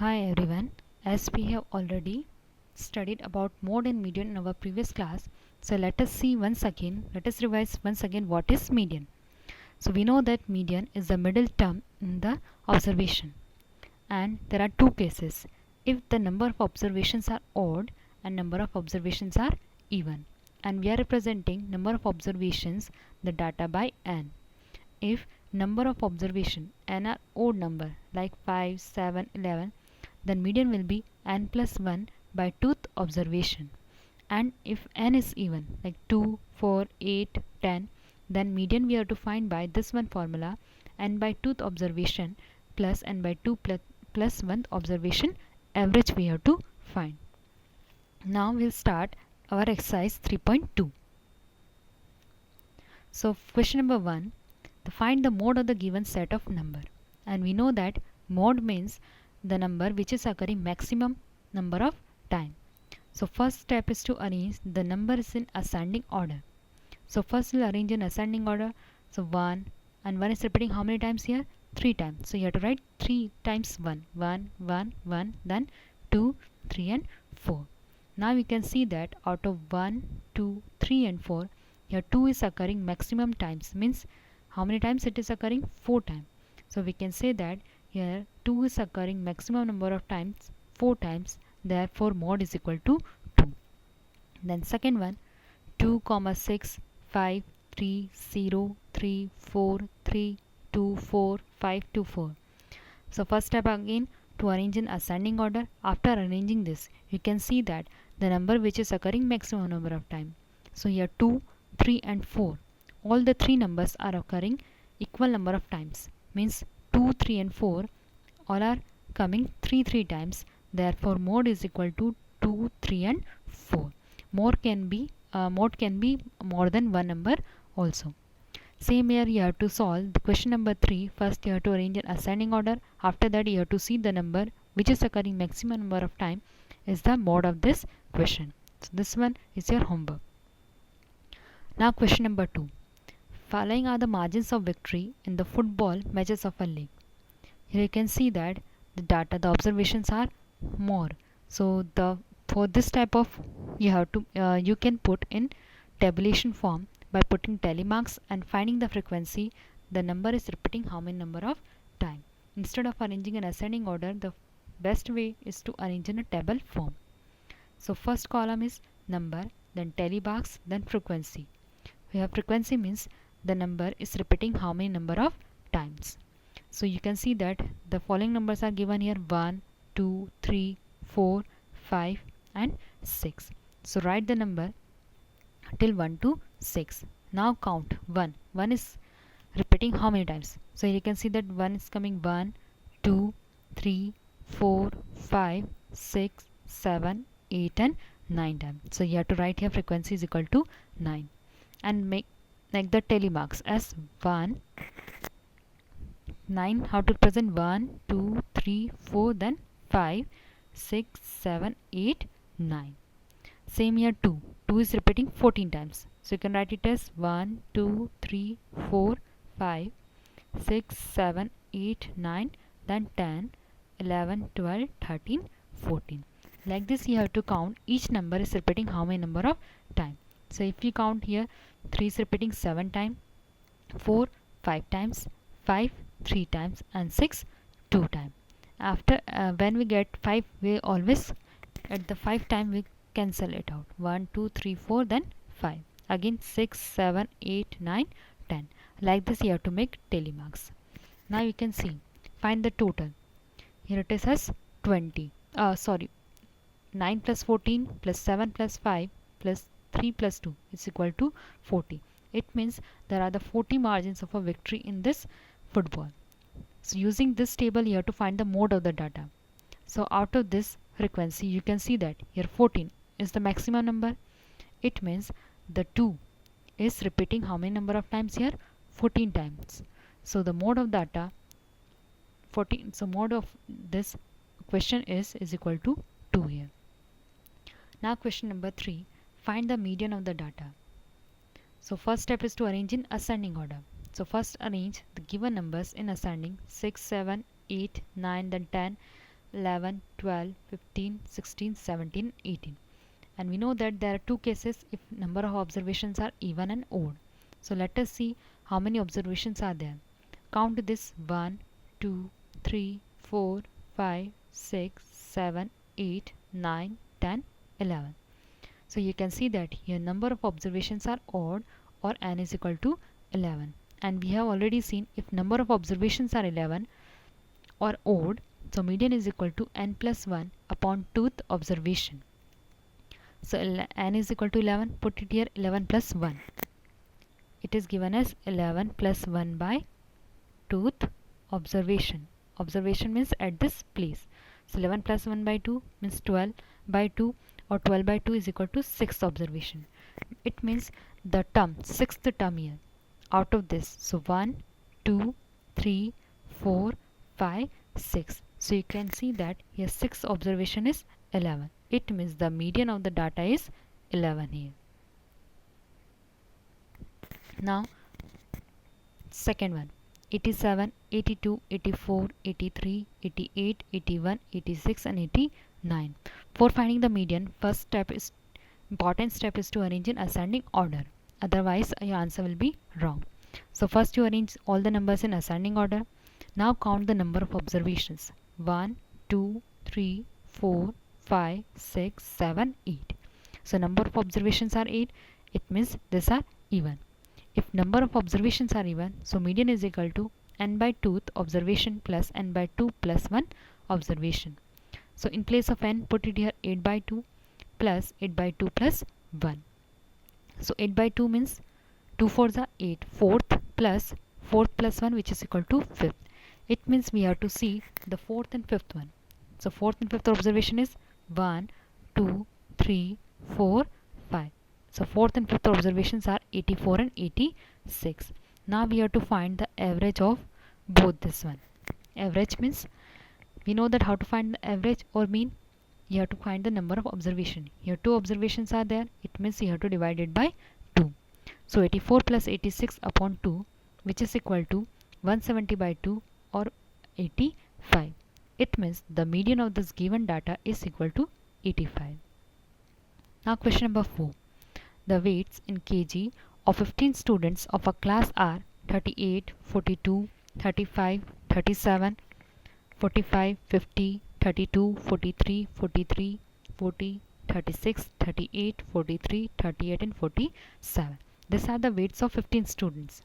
Hi everyone, as we have already studied about mode and median in our previous class, so let us revise once again what is median. So we know that median is the middle term in the observation, and there are two cases: if the number of observations are odd and number of observations are even, and we are representing number of observations, the data, by n. If number of observation n are odd number like 5, 7, 11, then median will be n plus 1 by tooth observation. And if n is even like 2, 4, 8, 10, then median we have to find by this one formula: n by tooth observation plus n by 2 plus 1 observation average we have to find. Now we'll start our exercise 3.2. So question number 1, to find the mode of the given set of number. And we know that mode means the number which is occurring maximum number of time. So first step is to arrange the numbers in ascending order. So first we'll arrange in ascending order. So 1, and 1 is repeating how many times here? 3 times. So you have to write 3 times 1. 1, 1, 1, then 2, 3 and 4. Now we can see that out of 1, 2, 3 and 4, here 2 is occurring maximum times, means how many times it is occurring? 4 times. So we can say that here 2 is occurring maximum number of times 4 times, therefore mode is equal to 2. Then second one, 2, 6, 5, 3, 0, 3, 4, 3, 2, 4, 5, 2, 4. So first step again to arrange in ascending order. After arranging this, you can see that the number which is occurring maximum number of time. So here 2, 3 and 4. All the three numbers are occurring equal number of times. Means 2, 3 and 4 all are coming 3 times. Therefore mode is equal to 2, 3 and 4. Mode can be more than one number also. Same here you have to solve the question number 3. First you have to arrange in ascending order. After that you have to see the number which is occurring maximum number of time is the mode of this question. So this one is your homework. Now question number 2. Following are the margins of victory in the football matches of a league. Here you can see that the data, the observations are more. So for this type of you can put in tabulation form by putting tally marks and finding the frequency. The number is repeating how many number of time. Instead of arranging in ascending order, the best way is to arrange in a table form. So first column is number, then tally marks, then frequency. We have frequency means the number is repeating how many number of times. So you can see that the following numbers are given here: 1, 2, 3, 4, 5 and 6. So write the number till 1 to 6. Now count 1. 1 is repeating how many times? So you can see that 1 is coming 1, 2, 3, 4, 5, 6, 7, 8 and 9 times. So you have to write here frequency is equal to 9 and make the tally marks as 1, 9. How to present? 1, 2, 3, 4, then 5, 6, 7, 8, 9. Same here 2. 2 is repeating 14 times. So you can write it as 1, 2, 3, 4, 5, 6, 7, 8, 9, then 10, 11, 12, 13, 14. Like this you have to count each number is repeating how many number of time. So if you count here, 3 is repeating 7 times, 4 5 times, 5 3 times and 6 2 times. After when we get 5, we always at the 5 time we cancel it out. 1, 2, 3, 4, then 5. Again 6, 7, 8, 9, 10. Like this you have to make tally marks. Now you can see, find the total. Here it is as 20. 9 plus 14 plus 7 plus 5 plus 3 plus 2 is equal to 40. It means there are the 40 margins of a victory in this football. So using this table you have to find the mode of the data. So out of this frequency you can see that here 14 is the maximum number. It means the 2 is repeating how many number of times here? 14 times. So the mode of data 14. So mode of this question is equal to 2 here. Now question number 3. Find the median of the data. So first step is to arrange in ascending order. So first arrange the given numbers in ascending: 6, 7, 8, 9, then 10, 11, 12, 15, 16, 17, 18. And we know that there are two cases if number of observations are even and odd. So let us see how many observations are there. Count this: 1, 2, 3, 4, 5, 6, 7, 8, 9, 10, 11. So you can see that here number of observations are odd or n is equal to 11. And we have already seen if number of observations are 11 or odd, so median is equal to n plus 1 upon 2th observation. So n is equal to 11, put it here, 11 plus 1. It is given as 11 plus 1 by 2th observation. Observation means at this place. So 11 plus 1 by 2 means 12 by 2, or 12 by 2 is equal to 6th observation. It means the term, 6th term here. Out of this, so 1, 2, 3, 4, 5, 6. So you can see that here 6th observation is 11. It means the median of the data is 11 here. Now second one, 87, 82, 84, 83, 88, 81, 86 and 89. For finding the median, first step is important step is to arrange in ascending order. Otherwise your answer will be wrong. So first you arrange all the numbers in ascending order. Now count the number of observations: 1, 2, 3, 4, 5, 6, 7, 8. So number of observations are 8. It means these are even. If number of observations are even, so median is equal to n by 2th observation plus n by 2 plus 1 observation. So in place of n, put it here 8 by 2 plus 8 by 2 plus 1. So 8 by 2 means 2 4s are 8, 4th plus 1 which is equal to 5th. It means we have to see the 4th and 5th one. So 4th and 5th observation is 1, 2, 3, 4, 5. So 4th and 5th observations are 84 and 86. Now we have to find the average of both this one. Average means we know that how to find the average or mean. You have to find the number of observation. Here 2 observations are there. It means you have to divide it by 2. So 84 plus 86 upon 2, which is equal to 170 by 2 or 85. It means the median of this given data is equal to 85. Now question number 4. The weights in kg of 15 students of a class are 38, 42, 35, 37, 45, 50, 32, 43, 43, 40, 36, 38, 43, 38 and 47. These are the weights of 15 students.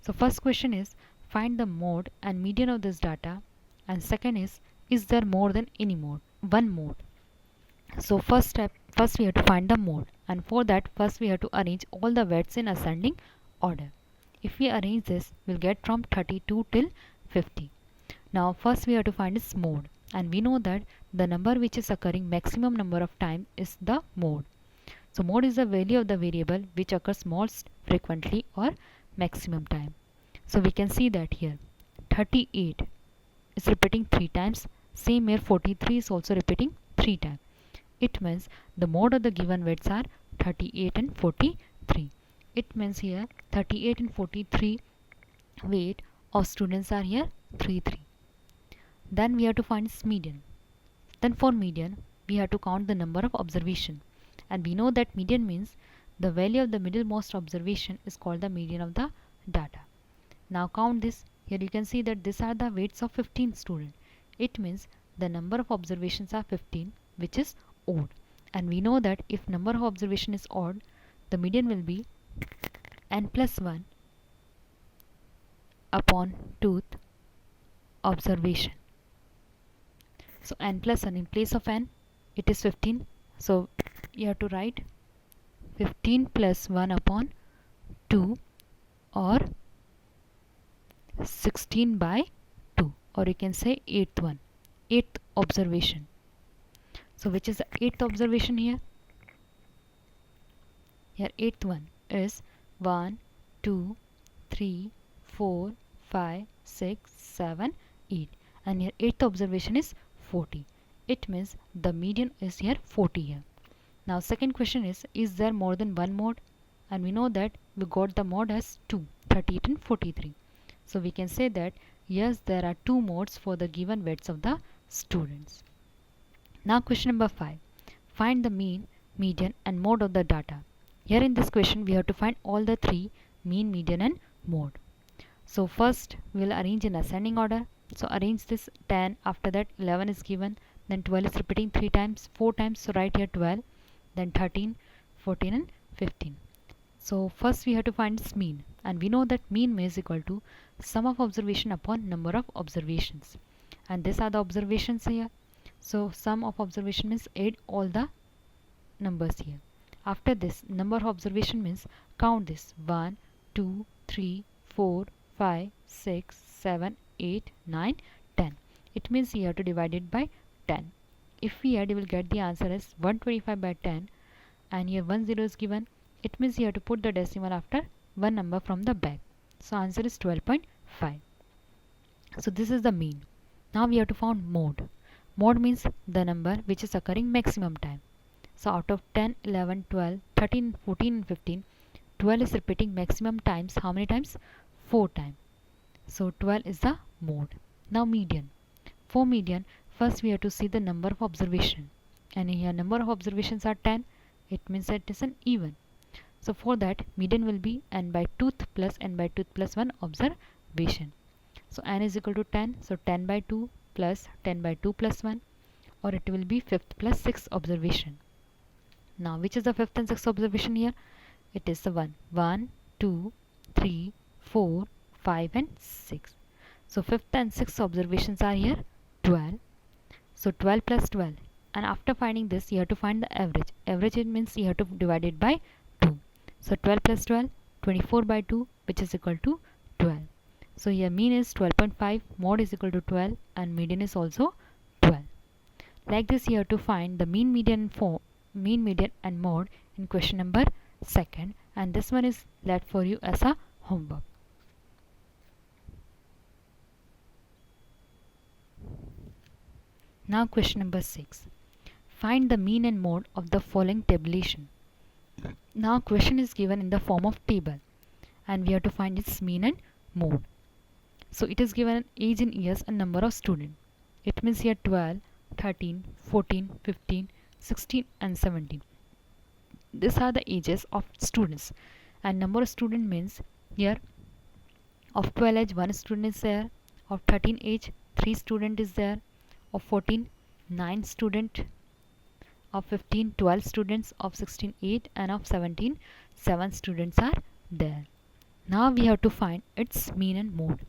So first question is find the mode and median of this data, and second is there more than any mode? One mode. So first we have to find the mode, and for that first we have to arrange all the weights in ascending order. If we arrange this, we'll get from 32 till 50. Now first we have to find its mode, and we know that the number which is occurring maximum number of time is the mode. So mode is the value of the variable which occurs most frequently or maximum time. So we can see that here 38 is repeating 3 times. Same here 43 is also repeating 3 times. It means the mode of the given weights are 38 and 43. It means here 38 and 43 weight of students are here 3. Then we have to find its median. Then for median we have to count the number of observation, and we know that median means the value of the middlemost observation is called the median of the data. Now count this. Here you can see that these are the weights of 15 students. It means the number of observations are 15, which is odd, and we know that if number of observation is odd, the median will be n plus 1 upon 2th observation. So n plus 1, in place of n it is 15, so you have to write 15 plus 1 upon 2, or 16 by 2, or you can say 8th observation. So which is the 8th observation here? Here 8th one is 1, 2, 3, 4, 5, 6, 7, 8, and here 8th observation is 40. It means the median is here 40 here. Now second question is there more than one mode? And we know that we got the mode as 2, 38 and 43. So we can say that yes, there are 2 modes for the given weights of the students. Now question number 5. Find the mean, median and mode of the data. Here in this question we have to find all the three: mean, median and mode. So first we will arrange in ascending order. So arrange this 10, after that 11 is given, then 12 is repeating 3 times, 4 times, so write here 12, then 13, 14 and 15. So first we have to find its mean, and we know that mean is equal to sum of observation upon number of observations, and these are the observations here. So sum of observation means add all the numbers here. After this, number of observation means count this: 1, 2, 3, 4, 5, 6, 7, 8, 9, 10. It means you have to divide it by 10. If we add, you will get the answer as 125 by 10, and here 10 is given. It means you have to put the decimal after one number from the back. So answer is 12.5. So this is the mean. Now we have to find mode. Mode means the number which is occurring maximum time. So out of 10, 11, 12, 13, 14 and 15, 12 is repeating maximum times. How many times? 4 times. So 12 is the mode. Now median. For median, first we have to see the number of observation. And here number of observations are 10. It means that it is an even. So for that, median will be n by 2th plus n by 2th plus 1 observation. So n is equal to 10. So 10 by 2 plus 10 by 2 plus 1, or it will be 5th plus 6th observation. Now which is the 5th and 6th observation here? It is the 1. 1, 2, 3, 4, 5 and 6. So 5th and 6th observations are here 12. So 12 plus 12. And after finding this, you have to find the average. Average it means you have to divide it by 2. So 12 plus 12, 24 by 2, which is equal to 12. So here mean is 12.5, mode is equal to 12, and median is also 12. Like this, you have to find the mean, median and mode in question number 2, and this one is left for you as a homework. Now question number 6. Find the mean and mode of the following tabulation. Now question is given in the form of table, and we have to find its mean and mode. So it is given age in years and number of students. It means here 12, 13, 14, 15, 16 and 17. These are the ages of students, and number of student means here of 12 age 1 student is there, of 13 age 3 student is there, of 14 9 student, of 15 12 students, of 16 8, and of 17 7 students are there. Now we have to find its mean and mode.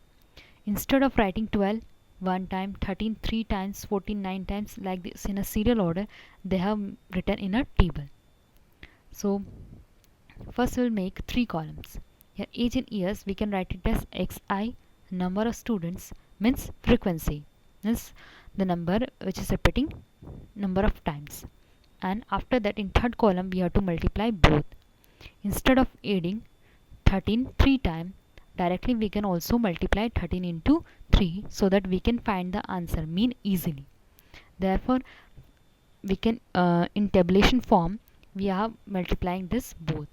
Instead of writing 12 one time, 13 3 times, 14 9 times, like this in a serial order, they have written in a table. So first we'll make 3 columns. Here age in years, we can write it as xi. Number of students means frequency, means the number which is repeating number of times. And after that, in third column we have to multiply both. Instead of adding 13 3 times, directly we can also multiply 13 into 3, so that we can find the answer mean easily. Therefore we can in tabulation form we are multiplying this both.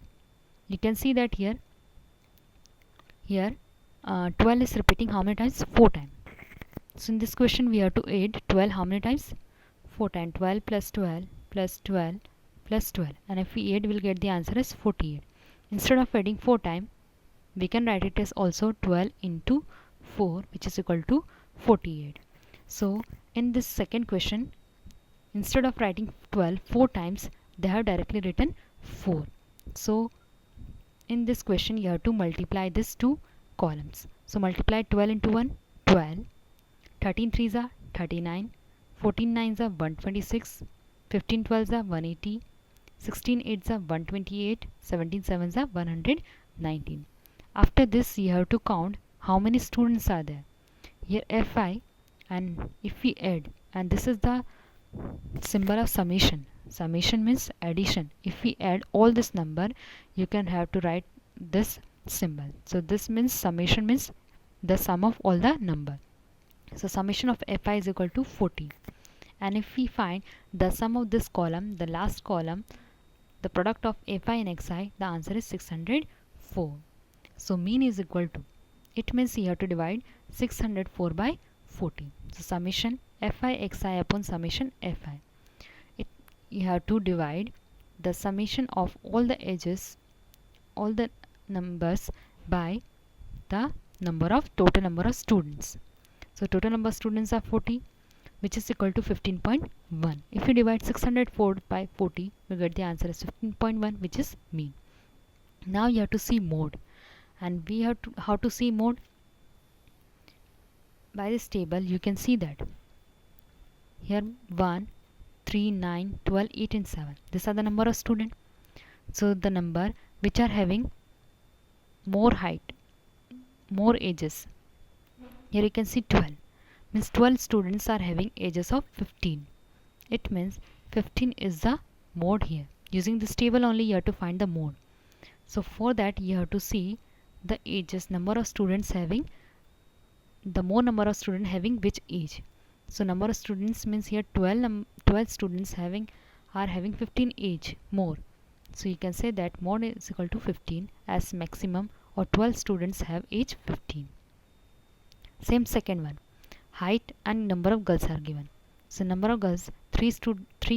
You can see that here 12 is repeating how many times? 4 times. So in this question we have to add 12 how many times? 4 times. 12 plus 12 plus 12 plus 12, and if we add, we'll get the answer as 48. Instead of adding 4 times, we can write it as also 12 into 4, which is equal to 48. So in this second question, instead of writing 12 4 times, they have directly written 4. So in this question you have to multiply these two columns. So multiply 12 into 1, 12, 13 3s are 39, 14 9s are 126, 15 12s are 180, 16 8s are 128, 17 7s are 119. After this you have to count how many students are there. Here fi, and if we add, and this is the symbol of summation. Summation means addition. If we add all this number, you can have to write this symbol. So this means summation means the sum of all the number. So summation of fi is equal to 40. And if we find the sum of this column, the last column, the product of fi and xi, the answer is 604. So mean is equal to, it means you have to divide 604 by 40. So summation fi xi upon summation fi. You have to divide the summation of all the edges, all the numbers, by the total number of students. So total number of students are 40, which is equal to 15.1. If you divide 604 by 40, we get the answer as 15.1, which is mean. Now you have to see mode, and we have to how to see mode. By this table you can see that here 1, 3, 9, 12, 8 and 7. These are the number of students. So the number which are having more height, more ages. Here you can see 12. Means 12 students are having ages of 15. It means 15 is the mode here. Using this table only you have to find the mode. So for that you have to see the ages, number of students having, the more number of students having which age. So number of students means here 12 students are having 15 age more. So you can say that mode is equal to 15 as maximum, or 12 students have age 15. Same second one, height and number of girls are given. So number of girls, 3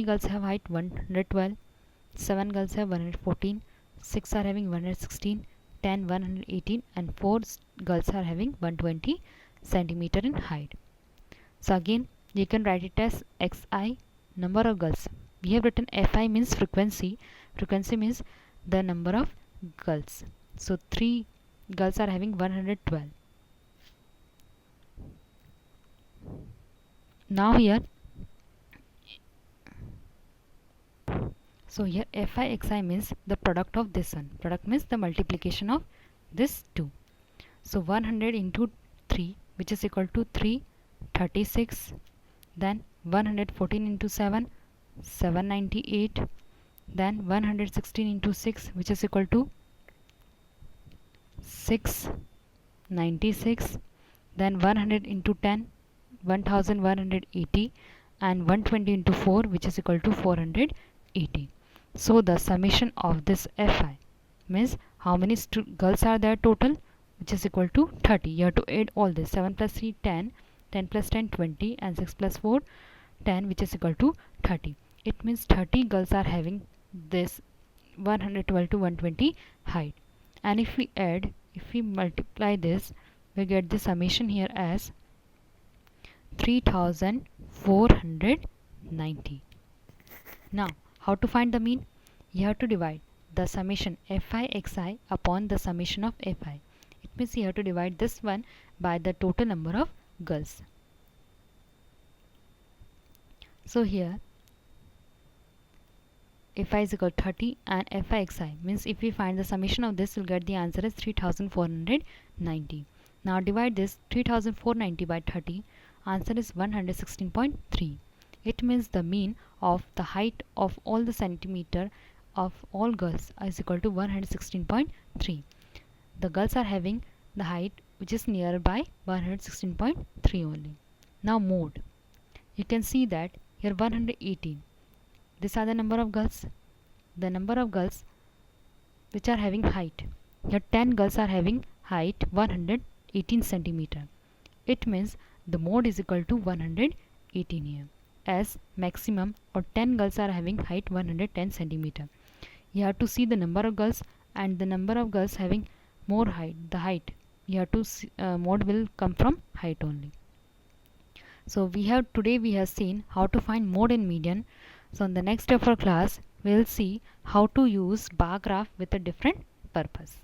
girls have height 112, 7 girls have 114, 6 are having 116, 10 118 and 4 girls are having 120 centimeter in height. So again you can write it as xi, number of girls. We have written fi means frequency. Frequency means the number of girls. So 3 girls are having 112. Now here, so here fi xi means the product of this one. Product means the multiplication of this 2. So 100 into 3, which is equal to 336. Then 114 into 7, 798. Then 116 into 6, which is equal to 696. Then 100 into 10, 1180. And 120 into 4, which is equal to 480. So the summation of this fi means how many girls are there total, which is equal to 30. You have to add all this. 7 plus 3 10, 10 plus 10 20, and 6 plus 4 10, which is equal to 30. It means 30 girls are having this 112 to 120 height. And if we multiply this, we get the summation here as 3490. Now how to find the mean? You have to divide the summation fi xi upon the summation of fi. It means you have to divide this one by the total number of girls. So here fi is equal to 30 and fi xi means if we find the summation of this, we'll get the answer as 3490. Now divide this 3490 by 30. Answer is 116.3. It means the mean of the height of all the centimeter of all girls is equal to 116.3. The girls are having the height which is nearby 116.3 only. Now mode. You can see that here 118. These are the number of girls. The number of girls which are having height. Here 10 girls are having height 118 centimeter. It means the mode is equal to 118 here, as maximum, or 10 girls are having height 110 centimeter. You have to see the number of girls and the number of girls having more height. The height you have to see, mode will come from height only. So today we have seen how to find mode and median. So in the next day of our class we will see how to use bar graph with a different purpose.